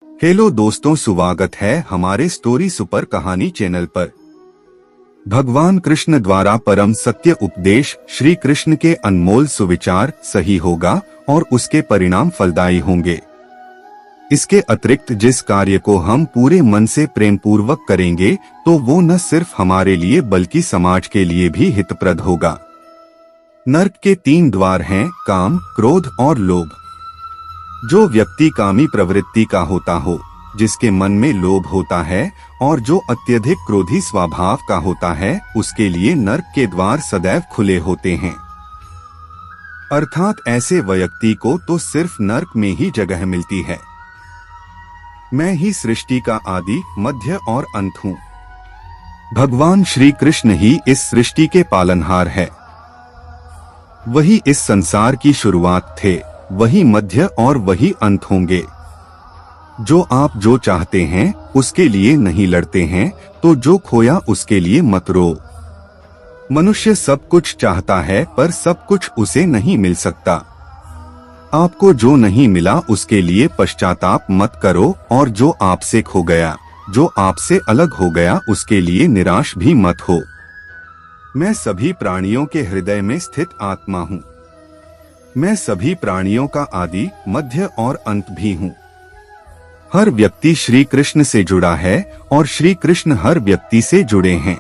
Hello दोस्तों, स्वागत है हमारे स्टोरी सुपर कहानी चैनल पर। भगवान कृष्ण द्वारा परम सत्य उपदेश श्री कृष्ण के अनमोल सुविचार सही होगा और उसके परिणाम फलदायी होंगे। इसके अतिरिक्त जिस कार्य को हम पूरे मन से प्रेम पूर्वक करेंगे तो वो न सिर्फ हमारे लिए बल्कि समाज के लिए भी हितप्रद होगा। नर्क के 3 द्वार हैं, काम, क्रोध और लोभ। जो व्यक्ति कामी प्रवृत्ति का होता हो, जिसके मन में लोभ होता है और जो अत्यधिक क्रोधी स्वभाव का होता है, उसके लिए नर्क के द्वार सदैव खुले होते हैं। अर्थात ऐसे व्यक्ति को तो सिर्फ नर्क में ही जगह मिलती है। मैं ही सृष्टि का आदि, मध्य और अंत हूँ। भगवान श्री कृष्ण ही इस सृष्टि के पालनहार है। वही इस संसार की शुरुआत थे, वही मध्य और वही अंत होंगे। जो आप जो चाहते हैं उसके लिए नहीं लड़ते हैं, तो जो खोया उसके लिए मत रो। मनुष्य सब कुछ चाहता है पर सब कुछ उसे नहीं मिल सकता। आपको जो नहीं मिला उसके लिए पश्चाताप मत करो, और जो आपसे खो गया, जो आपसे अलग हो गया, उसके लिए निराश भी मत हो। मैं सभी प्राणियों के हृदय में स्थित आत्मा हूँ। मैं सभी प्राणियों का आदि, मध्य और अंत भी हूँ। हर व्यक्ति श्री कृष्ण से जुड़ा है और श्री कृष्ण हर व्यक्ति से जुड़े हैं।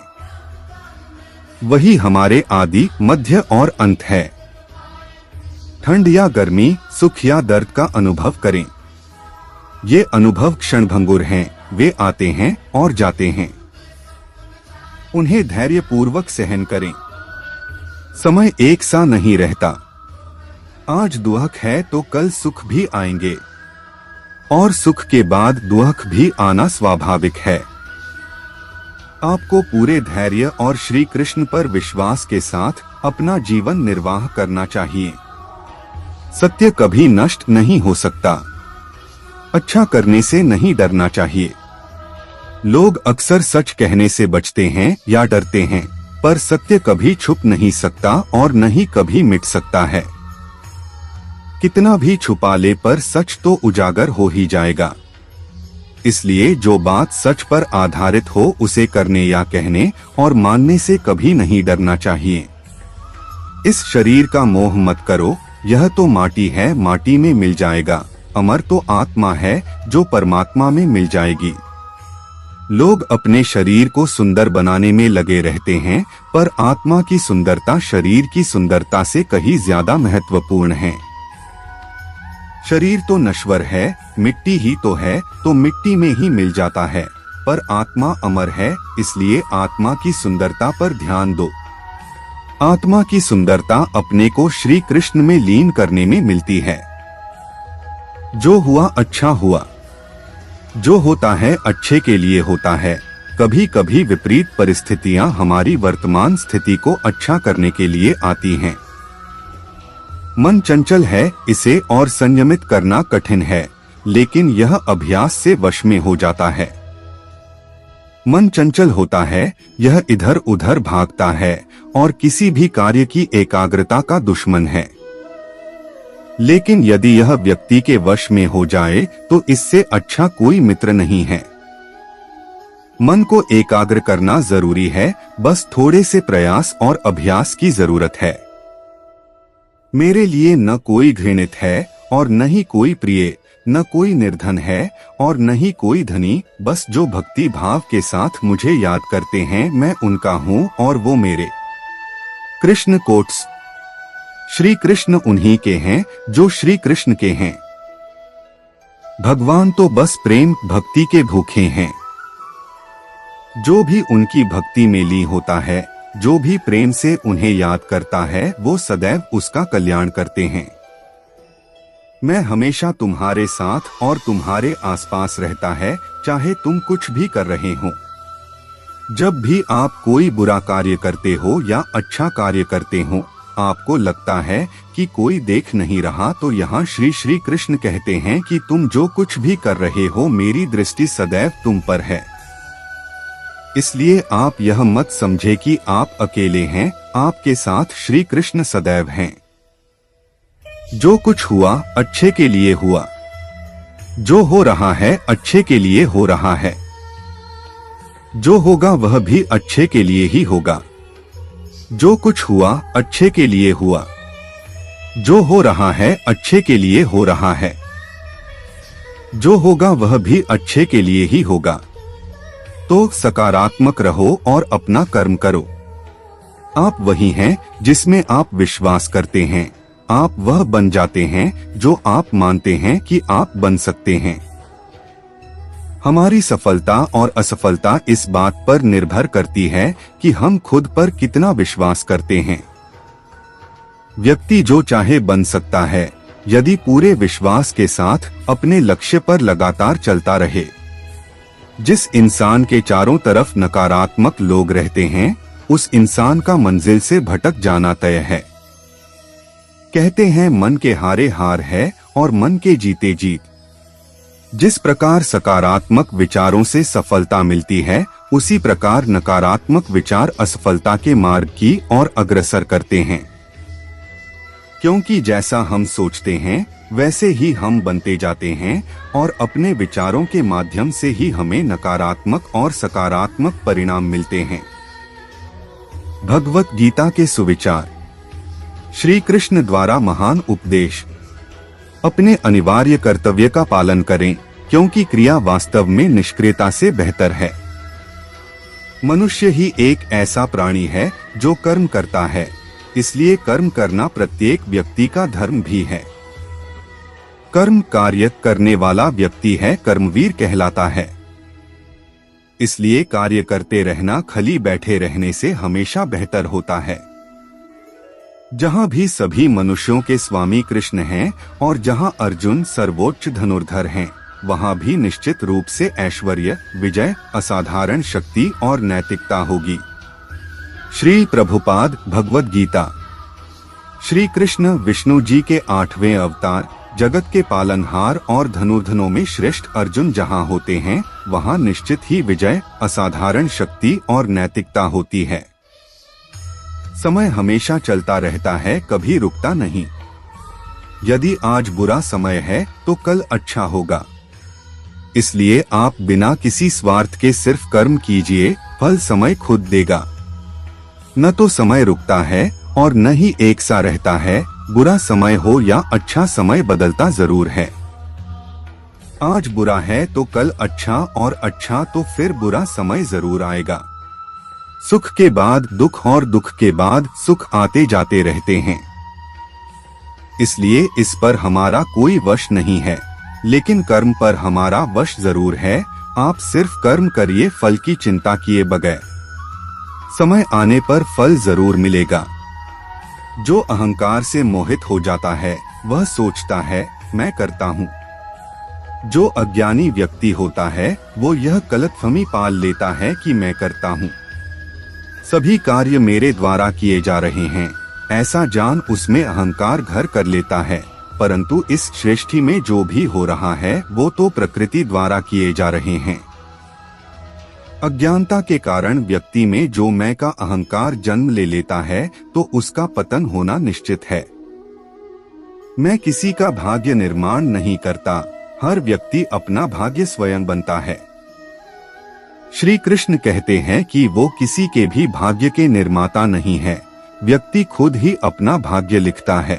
वही हमारे आदि, मध्य और अंत है। ठंड या गर्मी, सुख या दर्द का अनुभव करें। ये अनुभव क्षणभंगुर हैं, वे आते हैं और जाते हैं। उन्हें धैर्य पूर्वक सहन करें। समय एक सा नहीं रहता। आज दुख है तो कल सुख भी आएंगे, और सुख के बाद दुख भी आना स्वाभाविक है। आपको पूरे धैर्य और श्री कृष्ण पर विश्वास के साथ अपना जीवन निर्वाह करना चाहिए। सत्य कभी नष्ट नहीं हो सकता। अच्छा करने से नहीं डरना चाहिए। लोग अक्सर सच कहने से बचते हैं या डरते हैं, पर सत्य कभी छुप नहीं सकता और न ही कभी मिट सकता है। कितना भी छुपा ले पर सच तो उजागर हो ही जाएगा। इसलिए जो बात सच पर आधारित हो उसे करने या कहने और मानने से कभी नहीं डरना चाहिए। इस शरीर का मोह मत करो, यह तो माटी है, माटी में मिल जाएगा। अमर तो आत्मा है जो परमात्मा में मिल जाएगी। लोग अपने शरीर को सुंदर बनाने में लगे रहते हैं, पर आत्मा की सुंदरता शरीर की सुंदरता से कहीं ज्यादा महत्वपूर्ण है। शरीर तो नश्वर है, मिट्टी ही तो है, तो मिट्टी में ही मिल जाता है, पर आत्मा अमर है, इसलिए आत्मा की सुंदरता पर ध्यान दो। आत्मा की सुंदरता अपने को श्री कृष्ण में लीन करने में मिलती है। जो हुआ अच्छा हुआ। जो होता है अच्छे के लिए होता है। कभी कभी विपरीत परिस्थितियां हमारी वर्तमान स्थिति को अच्छा करने के लिए आती हैं। मन चंचल है, इसे और संयमित करना कठिन है, लेकिन यह अभ्यास से वश में हो जाता है। मन चंचल होता है, यह इधर उधर भागता है और किसी भी कार्य की एकाग्रता का दुश्मन है। लेकिन यदि यह व्यक्ति के वश में हो जाए तो इससे अच्छा कोई मित्र नहीं है। मन को एकाग्र करना जरूरी है, बस थोड़े से प्रयास और अभ्यास की जरूरत है। मेरे लिए न कोई घृणित है और न ही कोई प्रिय, न कोई निर्धन है और न ही कोई धनी, बस जो भक्ति भाव के साथ मुझे याद करते हैं मैं उनका हूँ और वो मेरे। कृष्ण कोट्स। श्री कृष्ण उन्हीं के हैं जो श्री कृष्ण के हैं। भगवान तो बस प्रेम भक्ति के भूखे हैं। जो भी उनकी भक्ति में लीन होता है, जो भी प्रेम से उन्हें याद करता है, वो सदैव उसका कल्याण करते हैं। मैं हमेशा तुम्हारे साथ और तुम्हारे आसपास रहता है, चाहे तुम कुछ भी कर रहे हो। जब भी आप कोई बुरा कार्य करते हो या अच्छा कार्य करते हो, आपको लगता है कि कोई देख नहीं रहा, तो यहाँ श्री श्री कृष्ण कहते हैं कि तुम जो कुछ भी कर रहे हो, मेरी दृष्टि सदैव तुम पर है। इसलिए आप यह मत समझे कि आप अकेले हैं, आपके साथ श्री कृष्ण सदैव हैं। जो कुछ हुआ अच्छे के लिए हुआ। जो हो रहा है अच्छे के लिए हो रहा है। जो होगा वह भी अच्छे के लिए ही होगा। जो कुछ हुआ अच्छे के लिए हुआ। जो हो रहा है अच्छे के लिए हो रहा है। जो होगा वह भी अच्छे के लिए ही होगा। तो सकारात्मक रहो और अपना कर्म करो। आप वही हैं जिसमें आप विश्वास करते हैं। आप वह बन जाते हैं जो आप मानते हैं कि आप बन सकते हैं। हमारी सफलता और असफलता इस बात पर निर्भर करती है कि हम खुद पर कितना विश्वास करते हैं। व्यक्ति जो चाहे बन सकता है यदि पूरे विश्वास के साथ अपने लक्ष्य पर लगातार चलता रहे। जिस इंसान के चारों तरफ नकारात्मक लोग रहते हैं उस इंसान का मंजिल से भटक जाना तय है। कहते हैं मन के हारे हार है और मन के जीते जीत। जिस प्रकार सकारात्मक विचारों से सफलता मिलती है उसी प्रकार नकारात्मक विचार असफलता के मार्ग की ओर अग्रसर करते हैं। क्योंकि जैसा हम सोचते हैं वैसे ही हम बनते जाते हैं और अपने विचारों के माध्यम से ही हमें नकारात्मक और सकारात्मक परिणाम मिलते हैं। भगवत गीता के सुविचार। श्री कृष्ण द्वारा महान उपदेश। अपने अनिवार्य कर्तव्य का पालन करें क्योंकि क्रिया वास्तव में निष्क्रियता से बेहतर है। मनुष्य ही एक ऐसा प्राणी है जो कर्म करता है, इसलिए कर्म करना प्रत्येक व्यक्ति का धर्म भी है। कर्म कार्य करने वाला व्यक्ति है कर्मवीर कहलाता है। इसलिए कार्य करते रहना खाली बैठे रहने से हमेशा बेहतर होता है। जहाँ भी सभी मनुष्यों के स्वामी कृष्ण हैं और जहाँ अर्जुन सर्वोच्च धनुर्धर हैं, वहाँ भी निश्चित रूप से ऐश्वर्य, विजय, असाधारण शक्ति और नैतिकता होगी। श्री प्रभुपाद भगवत गीता। श्री कृष्ण विष्णु जी के 8वें अवतार, जगत के पालनहार और धनुर्धनों में श्रेष्ठ अर्जुन जहाँ होते हैं वहाँ निश्चित ही विजय, असाधारण शक्ति और नैतिकता होती है। समय हमेशा चलता रहता है, कभी रुकता नहीं। यदि आज बुरा समय है तो कल अच्छा होगा। इसलिए आप बिना किसी स्वार्थ के सिर्फ कर्म कीजिए, फल समय खुद देगा। न तो समय रुकता है और न ही एक सा रहता है। बुरा समय हो या अच्छा समय बदलता जरूर है। आज बुरा है तो कल अच्छा और अच्छा तो फिर बुरा समय जरूर आएगा। सुख के बाद दुख और दुख के बाद सुख आते जाते रहते हैं। इसलिए इस पर हमारा कोई वश नहीं है, लेकिन कर्म पर हमारा वश जरूर है। आप सिर्फ कर्म करिए, फल की चिंता किए बगैर। समय आने पर फल जरूर मिलेगा। जो अहंकार से मोहित हो जाता है वह सोचता है मैं करता हूँ। जो अज्ञानी व्यक्ति होता है वो यह गलतफहमी पाल लेता है कि मैं करता हूँ, सभी कार्य मेरे द्वारा किए जा रहे हैं, ऐसा जान उसमें अहंकार घर कर लेता है। परंतु इस सृष्टि में जो भी हो रहा है वो तो प्रकृति द्वारा किए जा रहे हैं। अज्ञानता के कारण व्यक्ति में जो मैं का अहंकार जन्म ले लेता है तो उसका पतन होना निश्चित है। मैं किसी का भाग्य निर्माण नहीं करता, हर व्यक्ति अपना भाग्य स्वयं बनता है। श्री कृष्ण कहते हैं कि वो किसी के भी भाग्य के निर्माता नहीं है, व्यक्ति खुद ही अपना भाग्य लिखता है।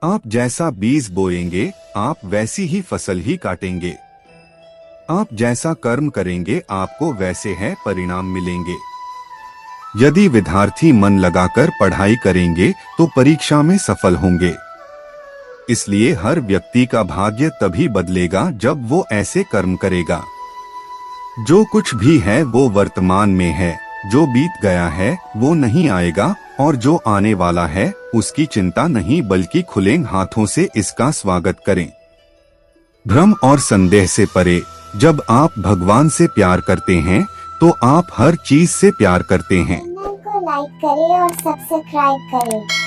आप जैसा बीज बोएंगे आप वैसी ही फसल ही काटेंगे। आप जैसा कर्म करेंगे आपको वैसे है परिणाम मिलेंगे। यदि विद्यार्थी मन लगाकर पढ़ाई करेंगे तो परीक्षा में सफल होंगे। इसलिए हर व्यक्ति का भाग्य तभी बदलेगा जब वो ऐसे कर्म करेगा। जो कुछ भी है वो वर्तमान में है, जो बीत गया है वो नहीं आएगा और जो आने वाला है उसकी चिंता नहीं बल्कि खुले हाथों से इसका स्वागत करें। भ्रम और संदेह से परे, जब आप भगवान से प्यार करते हैं तो आप हर चीज से प्यार करते हैं। चैनल को लाइक करें और सब्सक्राइब करें।